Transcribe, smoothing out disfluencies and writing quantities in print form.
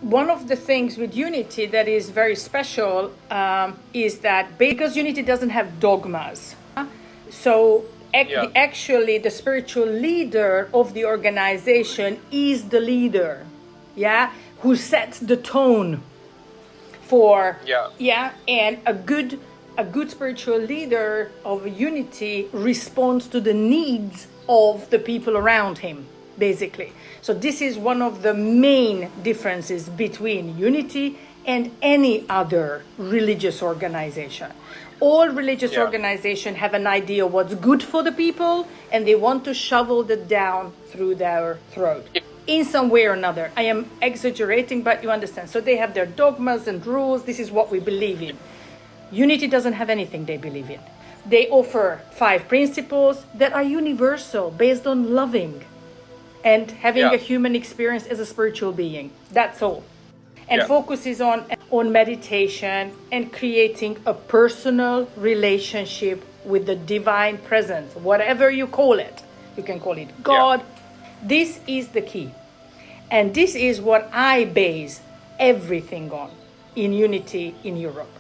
one of the things with Unity that is very special is that because Unity doesn't have dogmas, so actually the spiritual leader of the organization is the leader, who sets the tone for, and a good spiritual leader of Unity responds to the needs of the people around him, basically. So this is one of the main differences between Unity and any other religious organization. All religious organizations have an idea what's good for the people, and they want to shovel it down through their throat in some way or another. I am exaggerating, but you understand. So they have their dogmas and rules. This is what we believe in. Unity doesn't have anything they believe in. They offer 5 principles that are universal, based on loving and having a human experience as a spiritual being. That's all. And focuses on meditation and creating a personal relationship with the divine presence, whatever you call it. You can call it God. This is the key. And this is what I base everything on in Unity in Europe.